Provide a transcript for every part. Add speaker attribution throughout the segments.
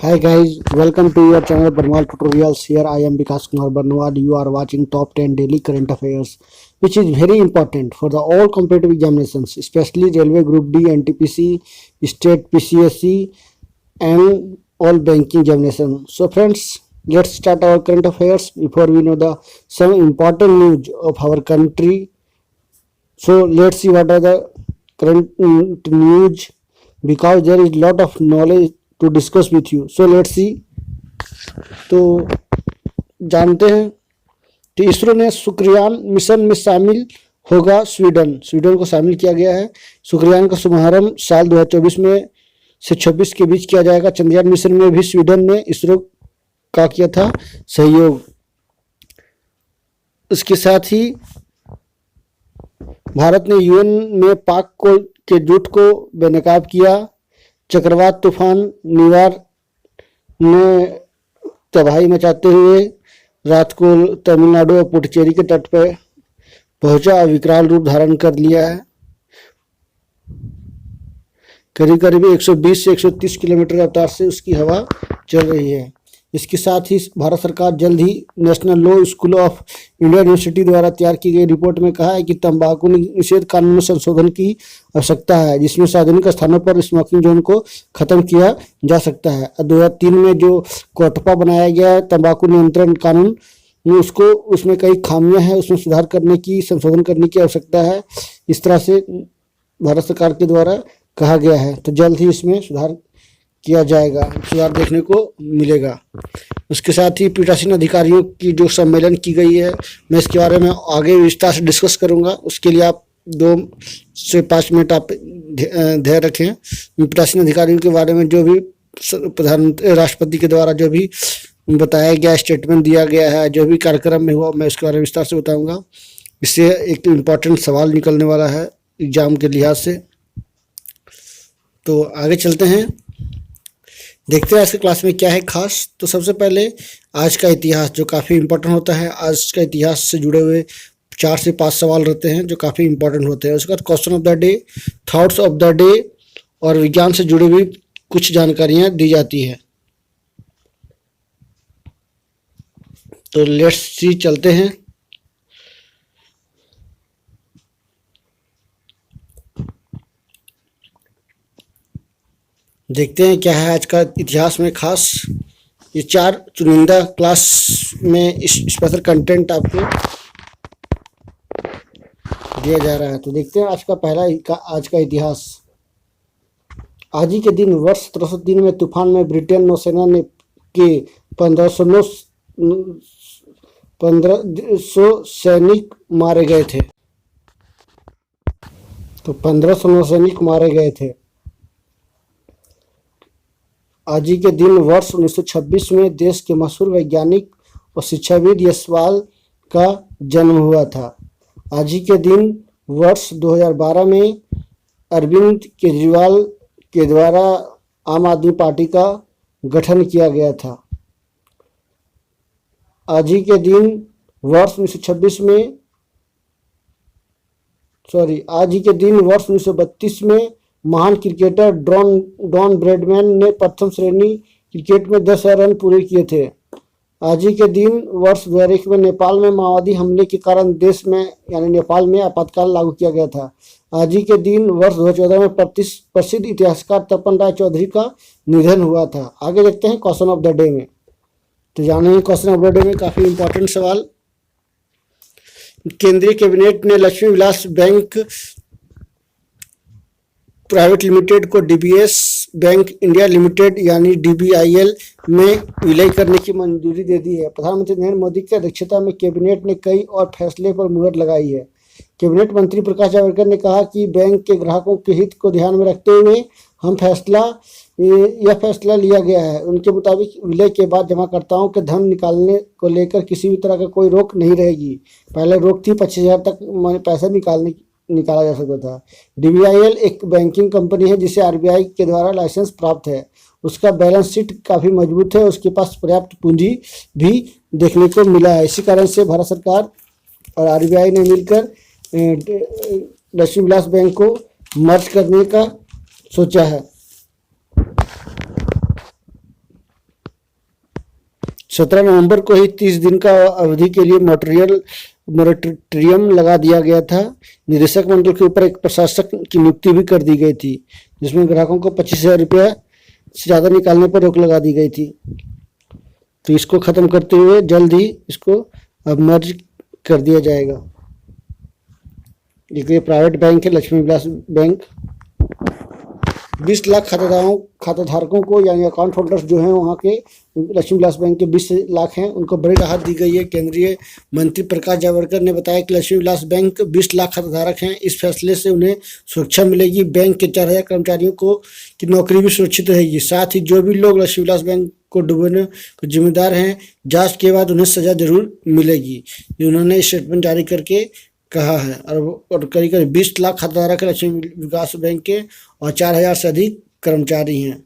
Speaker 1: Hi guys, welcome to your channel Barnwal Tutorials. Here I am Vikas Kumar Barnwal. You are watching top 10 daily current affairs, which is very important for the all competitive examinations, especially Railway Group D, NTPC, State PCSC, and all banking examinations. So friends, let's start our current affairs before we know the some important news of our country. So let's see what are the current news because there is lot of knowledge to discuss with you. So let's see. तो जानते हैं कि इसरो ने Shukrayaan mission में शामिल होगा Sweden को शामिल किया गया है। शुक्रयान का शुभारंभ साल 2024 में से 26 के बीच किया जाएगा। चंद्रयान मिशन में भी स्वीडन ने इसरो का किया था सहयोग। इसके साथ ही भारत ने यूएन में पाक के जुट को बेनकाब किया। चक्रवात तूफान निवार ने तबाही मचाते हुए रात को तमिलनाडु और पुडुचेरी के तट पर पहुंचा और विकराल रूप धारण कर लिया है। करीब करीब 120 से 130 किलोमीटर रफ्तार से उसकी हवा चल रही है। इसके साथ ही भारत सरकार जल्द ही national law school of India university द्वारा तैयार की गई रिपोर्ट में कहा है कि तंबाकू निषेध कानून में संशोधन की आवश्यकता है, जिसमें सार्वजनिक स्थानों पर स्मोकिंग जोन को खत्म किया जा सकता है। 2003 में जो कोटपा बनाया गया है तंबाकू नियंत्रण कानून में उसमें कई खामियां हैं, उसमें सुधार करने की संशोधन करने की आवश्यकता है। इस तरह से भारत सरकार के द्वारा कहा गया है, तो जल्द ही इसमें सुधार किया जाएगा, सुधार देखने को मिलेगा। उसके साथ ही पीठासीन अधिकारियों की जो सम्मेलन की गई है, मैं इसके बारे में आगे विस्तार से डिस्कस करूंगा। उसके लिए आप 2 से 5 मिनट आप धैर्य रखें। पीठासीन अधिकारियों के बारे में जो भी प्रधानमंत्री राष्ट्रपति के द्वारा जो भी बताया गया, स्टेटमेंट दिया गया है, जो भी कार्यक्रम में हुआ, मैं इसके बारे में विस्तार से बताऊँगा। इससे एक इम्पॉर्टेंट सवाल निकलने वाला है एग्जाम के लिहाज से। तो आगे चलते हैं, देखते हैं आज के क्लास में क्या है खास। तो सबसे पहले आज का इतिहास जो काफ़ी इम्पोर्टेंट होता है। आज का इतिहास से जुड़े हुए 4 से 5 सवाल रहते हैं जो काफ़ी इम्पोर्टेंट होते हैं। उसके बाद question of the day, thoughts of the day और विज्ञान से जुड़ी हुई कुछ जानकारियाँ दी जाती है। तो लेट्स सी, चलते हैं। देखते हैं क्या है आज का इतिहास में खास। ये 4 चुनिंदा क्लास में स्पेशल कंटेंट आपको दिया जा रहा है। तो देखते हैं आज का इतिहास। आज ही के दिन वर्ष 1703 में तूफान में ब्रिटेन नौसेना ने के 1500 सैनिक मारे गए थे। तो 1500 नौसैनिक मारे गए थे। आज ही के दिन वर्ष 1926 में देश के मशहूर वैज्ञानिक और शिक्षाविद यशपाल का जन्म हुआ था। आज ही के दिन वर्ष 2012 में अरविंद केजरीवाल के द्वारा आम आदमी पार्टी का गठन किया गया था। आज ही के दिन वर्ष 1932 में महान क्रिकेटर डॉन ब्रैडमैन ने प्रथम श्रेणी क्रिकेट में 10,000 रन पूरे किए थे। आज ही के दिन वर्ष 2001 में नेपाल में माओवादी हमले के कारण देश में यानी नेपाल में आपातकाल लागू किया गया था। आज ही के दिन वर्ष 2014 में प्रसिद्ध इतिहासकार तपन राय चौधरी का निधन हुआ था। आगे देखते हैं क्वेश्चन ऑफ द डे में। तो जानेंगे क्वेश्चन ऑफ द डे में काफ़ी इंपॉर्टेंट सवाल। केंद्रीय कैबिनेट ने Lakshmi Vilas bank private limited को डीबीएस बैंक इंडिया लिमिटेड यानी डीबीआईएल में विलय करने की मंजूरी दे दी है। प्रधानमंत्री नरेंद्र मोदी की अध्यक्षता में कैबिनेट ने कई और फैसले पर मुहर लगाई है। कैबिनेट मंत्री प्रकाश जावड़ेकर ने कहा कि बैंक के ग्राहकों के हित को ध्यान में रखते हुए यह फैसला लिया गया है। उनके मुताबिक विलय के बाद जमाकर्ताओं के धन निकालने को लेकर किसी भी तरह का कोई रोक नहीं रहेगी। पहले रोक थी 25,000 तक पैसा निकाला जा सकता था। डीबीआईएल एक बैंकिंग कंपनी है जिसे आरबीआई के द्वारा लाइसेंस प्राप्त है। उसका बैलेंस शीट काफ़ी मजबूत है, उसके पास पर्याप्त पूंजी भी देखने को मिला है। इसी कारण से भारत सरकार और आरबीआई ने मिलकर लक्ष्मी विलास बैंक को मर्ज करने का सोचा है। 17 नवंबर को ही 30 दिन का अवधि के लिए मोरेटोरियम लगा दिया गया था। निदेशक मंडल के ऊपर एक प्रशासक की नियुक्ति भी कर दी गई थी, जिसमें ग्राहकों को 25,000 रुपया से ज़्यादा निकालने पर रोक लगा दी गई थी। तो इसको ख़त्म करते हुए जल्द ही इसको अब मर्ज कर दिया जाएगा। ये प्राइवेट बैंक है लक्ष्मी विलास बैंक। 20 लाख खाताधारकों को यानी अकाउंट होल्डर्स जो हैं वहाँ के लक्ष्मी विलास बैंक के 20 लाख हैं, उनको बड़ी राहत दी गई है। केंद्रीय मंत्री प्रकाश जावड़ेकर ने बताया कि लक्ष्मी विलास बैंक 20 लाख खाताधारक हैं। इस फैसले से उन्हें सुरक्षा मिलेगी। बैंक के 4,000 कर्मचारियों को की नौकरी भी सुरक्षित रहेगी। साथ ही जो भी लोग लक्ष्मी विलास बैंक को डूबने को जिम्मेदार हैं, जांच के बाद उन्हें सजा जरूर मिलेगी, उन्होंने स्टेटमेंट जारी करके कहा है। और करीब 20 लाख खाताधारक लक्ष्मी विकास बैंक के और 4,000 से अधिक कर्मचारी हैं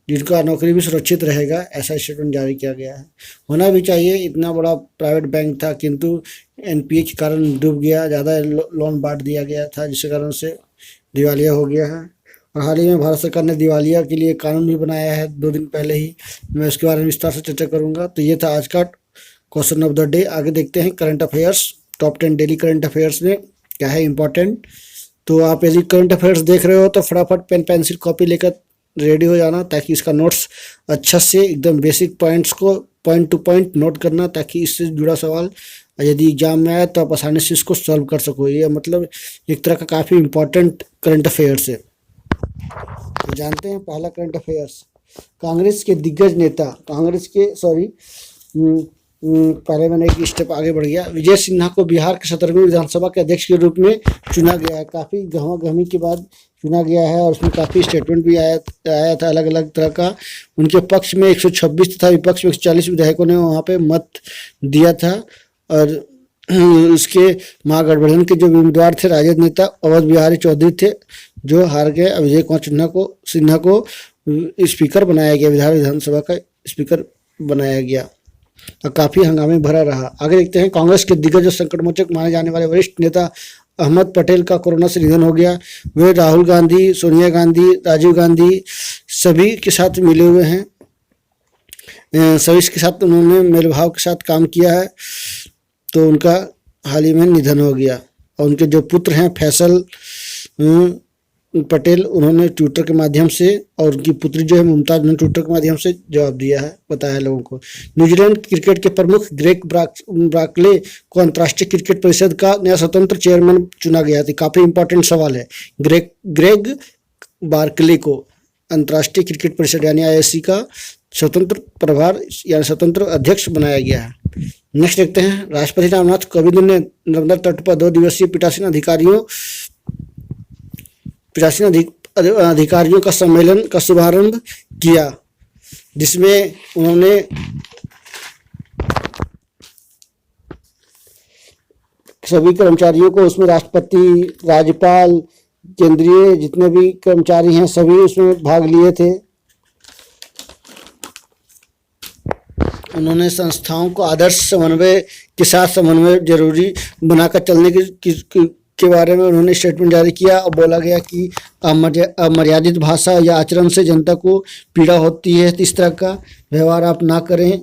Speaker 1: जिनका नौकरी भी सुरक्षित रहेगा, ऐसा स्टेटमेंट जारी किया गया है। होना भी चाहिए, इतना बड़ा प्राइवेट बैंक था किंतु एनपीए के कारण डूब गया, ज़्यादा लोन बांट दिया गया था जिसके कारण से दिवालिया हो गया है। और हाल ही में भारत सरकार ने दिवालिया के लिए कानून भी बनाया है 2 दिन पहले ही, मैं उसके बारे में विस्तार से चर्चा करूँगा। तो ये था आज का क्वेश्चन ऑफ द डे। आगे देखते हैं current affairs. Top 10 daily current affairs में क्या है इम्पोर्टेंट। तो आप यदि करंट अफेयर्स देख रहे हो तो फटाफट पेन पेंसिल कॉपी लेकर रेडी हो जाना, ताकि इसका नोट्स अच्छा से एकदम बेसिक पॉइंट्स को पॉइंट टू पॉइंट नोट करना, ताकि इससे जुड़ा सवाल यदि एग्जाम में आए तो आप आसानी से इसको सॉल्व कर सको। ये मतलब एक तरह का काफ़ी इम्पोर्टेंट करंट अफेयर्स है। तो जानते हैं पहला करंट अफेयर्स। कांग्रेस के दिग्गज नेता पहले मैंने एक स्टेप आगे बढ़ गया। विजय सिन्हा को बिहार के 17वीं विधानसभा के अध्यक्ष के रूप में चुना गया है। काफ़ी गहमागहमी के बाद चुना गया है और उसमें काफ़ी स्टेटमेंट भी आया था अलग अलग तरह का। उनके पक्ष में 126 तथा विपक्ष में 140 विधायकों ने वहाँ पे मत दिया था। और उसके महागठबंधन के जो उम्मीदवार थे राजद नेता अवध बिहारी चौधरी थे, जो हार गए। विजय कुमार सिन्हा को स्पीकर बनाया गया, विधानसभा का स्पीकर बनाया गया और काफ़ी हंगामे भरा रहा। आगे देखते हैं। कांग्रेस के दिग्गज और संकटमोचक माने जाने वाले वरिष्ठ नेता अहमद पटेल का कोरोना से निधन हो गया। वे राहुल गांधी, सोनिया गांधी, राजीव गांधी सभी के साथ मिले हुए हैं, सभी के साथ उन्होंने मेल भाव के साथ काम किया है। तो उनका हाल ही में निधन हो गया। और उनके जो पुत्र हैं फैसल पटेल, उन्होंने ट्विटर के माध्यम से, और उनकी पुत्री जो है मुमताज ने ट्विटर के माध्यम से जवाब दिया है, बताया लोगों को। न्यूजीलैंड क्रिकेट के प्रमुख ग्रेग ब्राकले को अंतर्राष्ट्रीय क्रिकेट परिषद का नया स्वतंत्र चेयरमैन चुना गया था। काफ़ी इंपॉर्टेंट सवाल है। ग्रेग बार्कले को अंतर्राष्ट्रीय क्रिकेट परिषद यानी आईएससी का स्वतंत्र प्रभार यानी स्वतंत्र अध्यक्ष बनाया गया है। नेक्स्ट देखते हैं। राष्ट्रपति रामनाथ कोविंद ने नर्मदा तट पर 2 दिवसीय पीठासीन अधिकारियों का सम्मेलन का शुभारंभ किया, जिसमें उन्होंने सभी कर्मचारियों को, उसमें राष्ट्रपति, राज्यपाल, केंद्रीय जितने भी कर्मचारी हैं सभी उसमें भाग लिए थे। उन्होंने संस्थाओं को आदर्श समन्वय के साथ समन्वय जरूरी बनाकर चलने के बारे में उन्होंने स्टेटमेंट जारी किया और बोला गया कि अमर्यादित भाषा या आचरण से जनता को पीड़ा होती है, इस तरह का व्यवहार आप ना करें।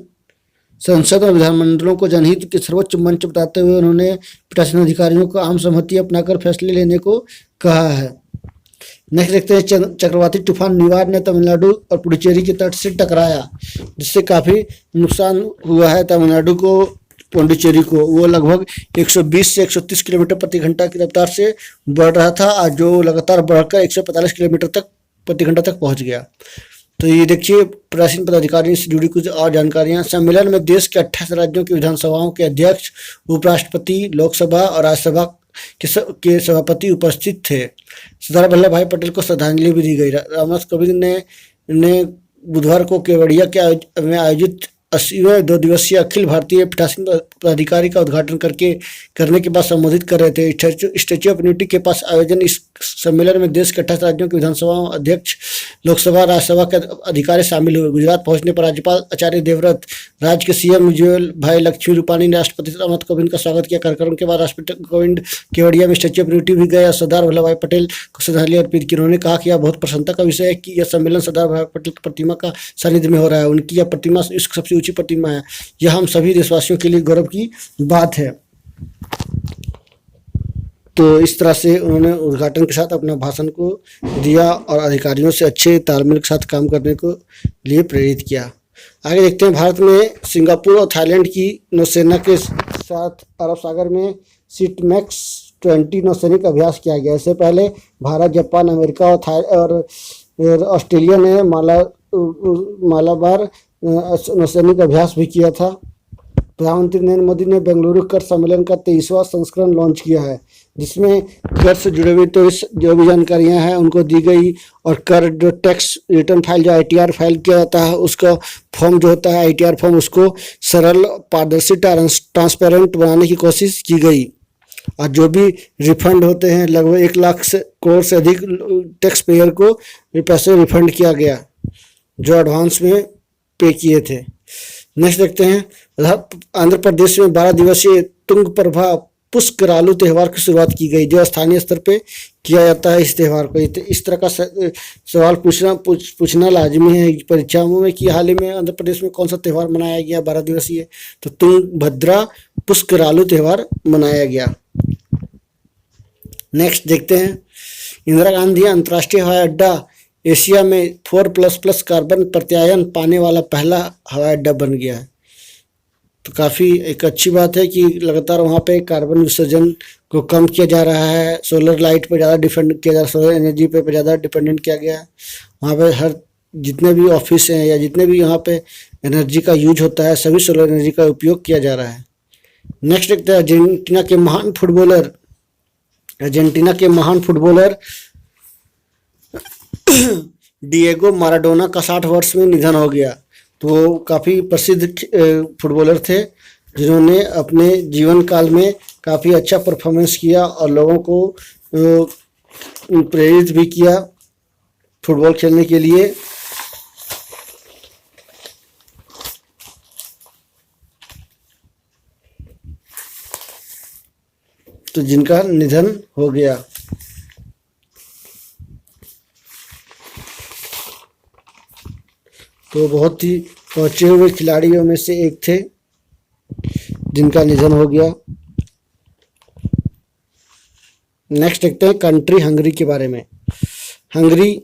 Speaker 1: संसद और विधानमंडलों को जनहित के सर्वोच्च मंच बताते हुए उन्होंने पीठासीन अधिकारियों को आम सहमति अपनाकर फैसले लेने को कहा है। नेक्स्ट देखते हैं। चक्रवाती तूफान निवार ने तमिलनाडु और पुडुचेरी के तट से टकराया, जिससे काफ़ी नुकसान हुआ है तमिलनाडु को, पुडुचेरी को। वो लगभग 120 से 130 किलोमीटर प्रति घंटा की रफ्तार से बढ़ रहा था, और जो लगातार बढ़कर 145 किलोमीटर तक प्रति घंटा तक पहुंच गया। तो ये देखिए पीठासीन पदाधिकारियों से जुड़ी कुछ और जानकारियां। सम्मेलन में देश के 28 राज्यों की विधानसभाओं के अध्यक्ष, उपराष्ट्रपति, लोकसभा और राज्यसभा के सभापति उपस्थित थे। सरदार वल्लभ भाई पटेल को श्रद्धांजलि भी दी गई। रामनाथ कोविंद ने बुधवार को केवड़िया में आयोजित 80वें 2 दिवसीय अखिल भारतीय पीठासीन पदाधिकारी का उद्घाटन करने के बाद संबोधित कर रहे थे। स्टैच्यू ऑफ यूनिटी के पास आयोजन इस सम्मेलन में देश के 28 राज्यों के विधानसभाओं अध्यक्ष, लोकसभा, राज्यसभा के अधिकारी शामिल हुए। गुजरात पहुंचने पर राज्यपाल आचार्य देवव्रत, राज्य के सीएम विजय भाई लक्ष्मी रूपाणी ने राष्ट्रपति रामनाथ कोविंद का स्वागत किया। कार्यक्रम के बाद राष्ट्रपति कोविंद केवड़िया में स्टैच्यू ऑफ यूनिटी भी गए और सरदार वल्लभ भाई पटेल को श्रद्धांजलि अर्पित की। उन्होंने कहा कि यह बहुत प्रसन्नता का विषय है कि यह सम्मेलन सरदार वल्लभ भाई पटेल की प्रतिमा का सानिध्य में हो रहा है। उनकी यह प्रतिमा विश्व सबसे ऊंची प्रतिमा है। यह हम सभी देशवासियों के लिए गौरव की बात है। तो इस तरह से उन्होंने उद्घाटन के साथ अपना भाषण को दिया और अधिकारियों से अच्छे तालमेल के साथ काम करने को लिए प्रेरित किया। आगे देखते हैं, भारत में सिंगापुर और थाईलैंड की नौसेना के साथ अरब सागर में सीटमैक्स 20 नौसैनिक अभ्यास किया गया। इससे पहले भारत, जापान, अमेरिका और ऑस्ट्रेलिया ने मालाबार नौसैनिक अभ्यास भी किया था। प्रधानमंत्री नरेंद्र मोदी ने बेंगलुरु कर सम्मेलन का 23वां संस्करण लॉन्च किया है, जिसमें कर से जुड़े हुए तो जो भी जानकारियां हैं उनको दी गई, और कर जो टैक्स रिटर्न फाइल जो ITR फाइल किया जाता है उसका फॉर्म जो होता है ITR फॉर्म, उसको सरल, पारदर्शी, ट्रांसपेरेंट बनाने की कोशिश की गई। और जो भी रिफंड होते हैं लगभग 1 लाख करोड़ से अधिक टैक्स पेयर को पैसे रिफंड किया गया जो एडवांस में पे किए थे। नेक्स्ट देखते हैं, आंध्र प्रदेश में 12 दिवसीय तुंग प्रभा पुष्करालू त्यौहार की शुरुआत की गई, जो स्थानीय स्तर पे किया जाता है इस त्यौहार को। इस तरह का सवाल पूछना लाजमी है परीक्षाओं में कि हाल ही में आंध्र प्रदेश में कौन सा त्यौहार मनाया गया 12 दिवसीय, तो तुंगभद्रा पुष्करालू त्यौहार मनाया गया। नेक्स्ट देखते हैं, इंदिरा गांधी अंतर्राष्ट्रीय हवाई अड्डा एशिया में 4++ कार्बन प्रत्यायन पाने वाला पहला हवाई अड्डा बन गया है। तो काफ़ी एक अच्छी बात है कि लगातार वहाँ पे कार्बन विसर्जन को कम किया जा रहा है। सोलर लाइट पे ज़्यादा डिपेंड किया जा रहा है, सोलर एनर्जी पे ज़्यादा डिपेंडेंट किया गया है। वहाँ पे हर जितने भी ऑफिस हैं या जितने भी यहाँ पे एनर्जी का यूज होता है सभी सोलर एनर्जी का उपयोग किया जा रहा है। नेक्स्ट देखते हैं, अर्जेंटीना के महान फुटबॉलर डिएगो माराडोना का 60 वर्ष में निधन हो गया। तो वो काफ़ी प्रसिद्ध फुटबॉलर थे जिन्होंने अपने जीवन काल में काफ़ी अच्छा परफॉर्मेंस किया और लोगों को प्रेरित भी किया फुटबॉल खेलने के लिए। तो जिनका निधन हो गया। तो बहुत ही पहुंचे हुए खिलाड़ियों में से एक थे जिनका निधन हो गया। नेक्स्ट देखते हैं कंट्री हंगरी के बारे में। हंगरी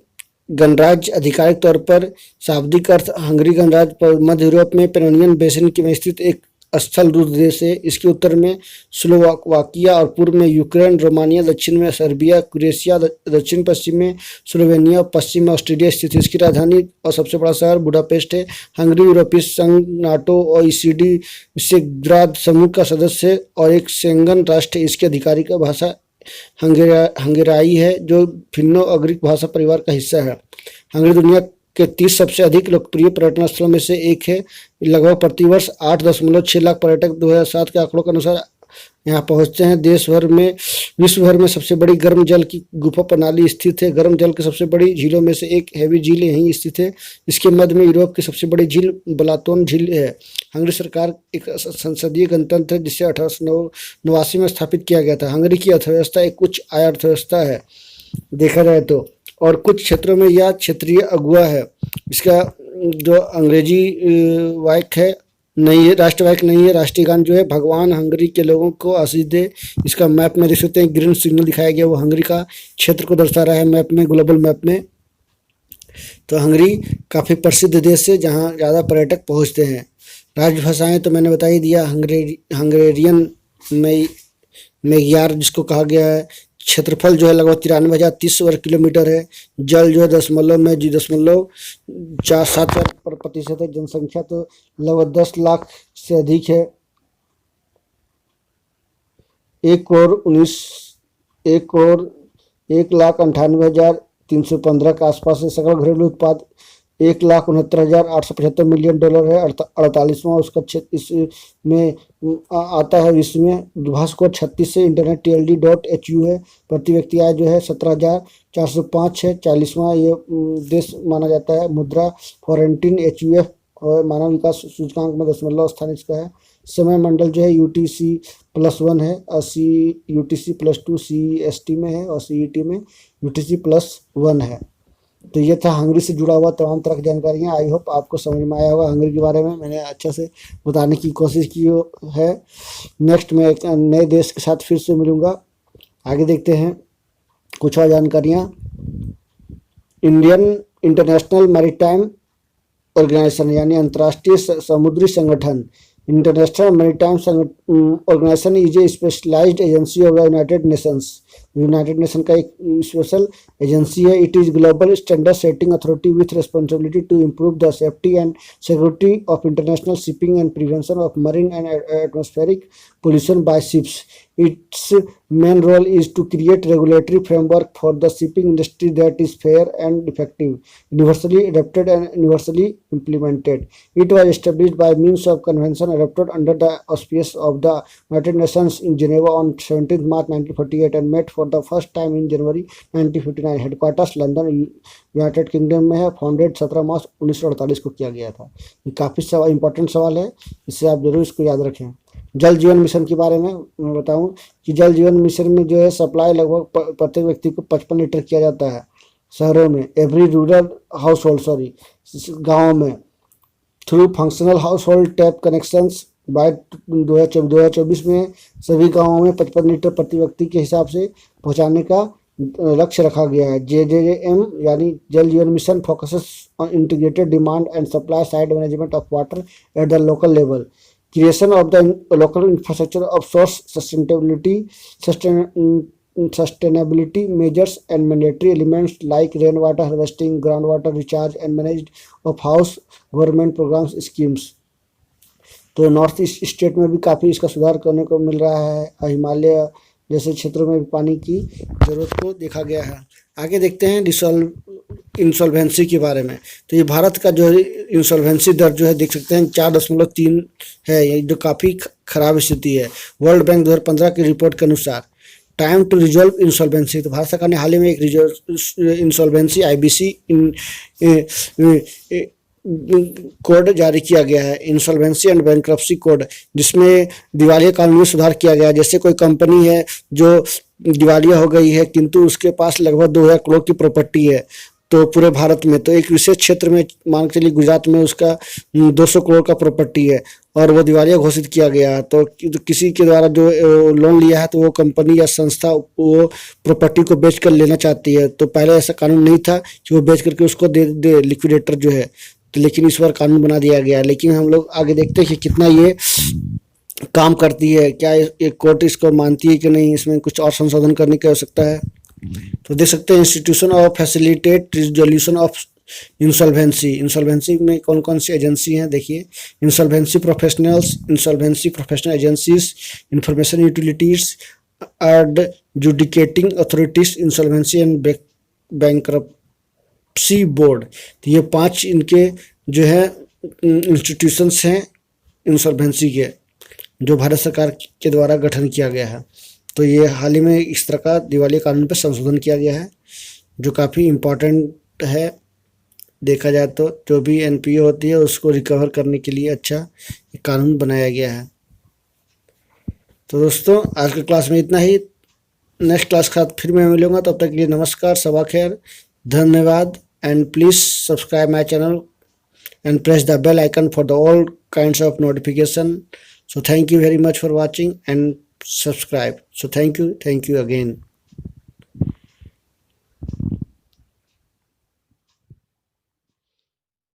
Speaker 1: गणराज्य आधिकारिक तौर पर शाब्दिक अर्थ हंगरी गणराज्य मध्य यूरोप में पेनिनियन बेसिन में स्थित एक स्थल रूस देश है। इसके उत्तर में स्लोवाकिया और पूर्व में यूक्रेन, रोमानिया, दक्षिण में सर्बिया, क्रोएशिया, दक्षिण पश्चिम में स्लोवेनिया, पश्चिम में ऑस्ट्रिया स्थित है। इसकी राजधानी और सबसे बड़ा शहर बुडापेस्ट है। हंगरी यूरोपीय संघ, नाटो और ECD विसेग्राद समूह का सदस्य है और एक शेंगन राष्ट्र है। इसकी आधिकारिक भाषा हंगेराई है जो फिन्नो-उग्रिक भाषा परिवार का हिस्सा है। हंगरी दुनिया के 30 सबसे अधिक लोकप्रिय पर्यटन स्थलों में से एक है। लगभग प्रतिवर्ष 8.6 लाख पर्यटक 2007 के आंकड़ों के अनुसार यहाँ पहुँचते हैं। विश्व भर में सबसे बड़ी गर्म जल की गुफा प्रणाली स्थित है। गर्म जल की सबसे बड़ी झीलों में से एक हेवी झील यहीं स्थित है। इसके मध्य में यूरोप की सबसे बड़ी झील बलातोन झील है। हंगरी सरकार एक संसदीय गणतंत्र है जिसे 1889 में स्थापित किया गया था। हंगरी की अर्थव्यवस्था एक उच्च आय अर्थव्यवस्था है देखा जाए तो, और कुछ क्षेत्रों में यह क्षेत्रीय अगुआ है। इसका जो अंग्रेजी वाक्य है नहीं है, राष्ट्रवाक्य नहीं है। राष्ट्रीय गान जो है भगवान हंगरी के लोगों को आशीष दे। इसका मैप में देख सकते हैं ग्रीन सिग्नल दिखाया गया, वो हंगरी का क्षेत्र को दर्शा रहा है मैप में, ग्लोबल मैप में। तो हंगरी काफ़ी प्रसिद्ध देश है जहाँ ज़्यादा पर्यटक पहुँचते हैं। राजभाषाएँ तो मैंने बता ही दिया, हंगेरियन मेयार जिसको कहा गया है। क्षेत्रफल जो है लगभग 93,030 वर्ग किलोमीटर है। जल जो है 0.47% है। जनसंख्या तो लगभग 10 लाख से अधिक है। 1,98,315 के आसपास है। सकल घरेलू उत्पाद $1,69,875 मिलियन है। 48वां उसका क्षेत्र इसमें आता है विश्व में। दूरभाष कोड 36 से इंटरनेट TLD.HU है। प्रति व्यक्ति आय जो है 17,405 है। 40वां ये देश माना जाता है। मुद्रा फॉरेंटिन HUF और मानव विकास सूचकांक में 10 स्थान इसका है। समय मंडल जो है UTC+1 है और UTC+2 CEST में है और CET में UTC+1 है। तो ये था हंगरी से जुड़ा हुआ तमाम तरह की जानकारियाँ। आई होप आपको समझ में आया होगा हंगरी के बारे में, मैंने अच्छे से बताने की कोशिश की है। नेक्स्ट मैं एक नए देश के साथ फिर से मिलूँगा। आगे देखते हैं कुछ और जानकारियाँ। इंडियन इंटरनेशनल मैरीटाइम ऑर्गेनाइजेशन यानी अंतर्राष्ट्रीय समुद्री संगठन, international maritime organisation is a specialised agency of the United Nations. United Nation का एक स्पेशल एजेंसी है। It is global standard setting authority with responsibility to improve the safety and security of international shipping and prevention of marine and atmospheric pollution by ships. Its main role is to create regulatory framework for the shipping industry that is fair and effective, universally adopted and universally implemented. It was established by means of convention adopted under the auspices of the United Nations in Geneva on 17th March 1948 and met for the first time in January 1959. Headquarters London, United kingdom में है। Founded 17 मार्च 1948 को किया गया था। ये काफ़ी important सवाल है, इससे आप जरूर इसको याद रखें। जल जीवन मिशन के बारे में मैं बताऊं कि जल जीवन मिशन में जो है सप्लाई लगभग प्रत्येक व्यक्ति को 55 लीटर किया जाता है शहरों में, एवरी रूरल हाउस होल्ड गाँव में, through functional household tap connections by 2024 में सभी गाँवों में 55 लीटर प्रति व्यक्ति के हिसाब से पहुँचाने का लक्ष्य रखा गया है। JJM यानी जल जीवन mission focuses on integrated demand and supply side management of water at the local level, creation of the local infrastructure of source sustainability measures and mandatory elements like rainwater harvesting, groundwater recharge and managed of house government programs schemes। तो north east state में भी काफ़ी इसका सुधार करने को मिल रहा है। हिमालय जैसे क्षेत्रों में भी पानी की जरूरत को देखा गया है। आगे देखते हैं इंसॉल्वेंसी के बारे में। तो ये भारत का जो है इंसॉल्वेंसी दर जो है देख सकते हैं 4.3 है, ये जो काफ़ी खराब स्थिति है। वर्ल्ड बैंक 2015 की रिपोर्ट के अनुसार टाइम टू रिजॉल्व इंसॉल्वेंसी, तो भारत सरकार ने हाल ही में एक इंसॉल्वेंसी IBC कोड जारी किया गया है, इंसॉल्वेंसी एंड बैंक्रप्सी कोड, जिसमें दिवालिया कानून में सुधार किया गया है। जैसे कोई कंपनी है जो दिवालिया हो गई है किंतु उसके पास लगभग 2000 करोड़ की प्रॉपर्टी है, तो पूरे भारत में, तो एक विशेष क्षेत्र में मान के चलिए गुजरात में उसका 200 करोड़ का प्रॉपर्टी है और वो दिवालिया घोषित किया गया है, तो किसी के द्वारा जो लोन लिया है तो वो कंपनी या संस्था वो प्रॉपर्टी को बेच कर लेना चाहती है। तो पहले ऐसा कानून नहीं था कि वो बेच करके उसको दे लिक्विडेटर जो है, तो लेकिन इस बार कानून बना दिया गया। लेकिन हम लोग आगे देखते हैं कि कितना ये काम करती है, क्या ये कोर्ट इसको मानती है कि नहीं, इसमें कुछ और संशोधन करने की आवश्यकता है। तो देख सकते हैं institution of facilitate resolution of insolvency में कौन कौन सी एजेंसी हैं देखिए, insolvency professionals, insolvency professional agencies, information utilities, adjudicating authorities, insolvency and bankruptcy board. तो ये 5 इनके जो है इंस्टीट्यूशंस हैं इंसॉल्वेंसी के, जो भारत सरकार के द्वारा गठन किया गया है। तो ये हाल ही में इस तरह का दिवालिया कानून पर संशोधन किया गया है, जो काफ़ी इम्पोर्टेंट है। देखा जाए तो जो भी NPO होती है उसको रिकवर करने के लिए अच्छा कानून बनाया गया है। तो दोस्तों आज के क्लास में इतना ही, नेक्स्ट क्लास के साथ फिर मैं मिलूँगा, तब तक के लिए नमस्कार, सबा खैर, धन्यवाद, and please subscribe my channel and press the bell icon for the all kinds of notification. So thank you very much for watching and subscribe. So thank you again.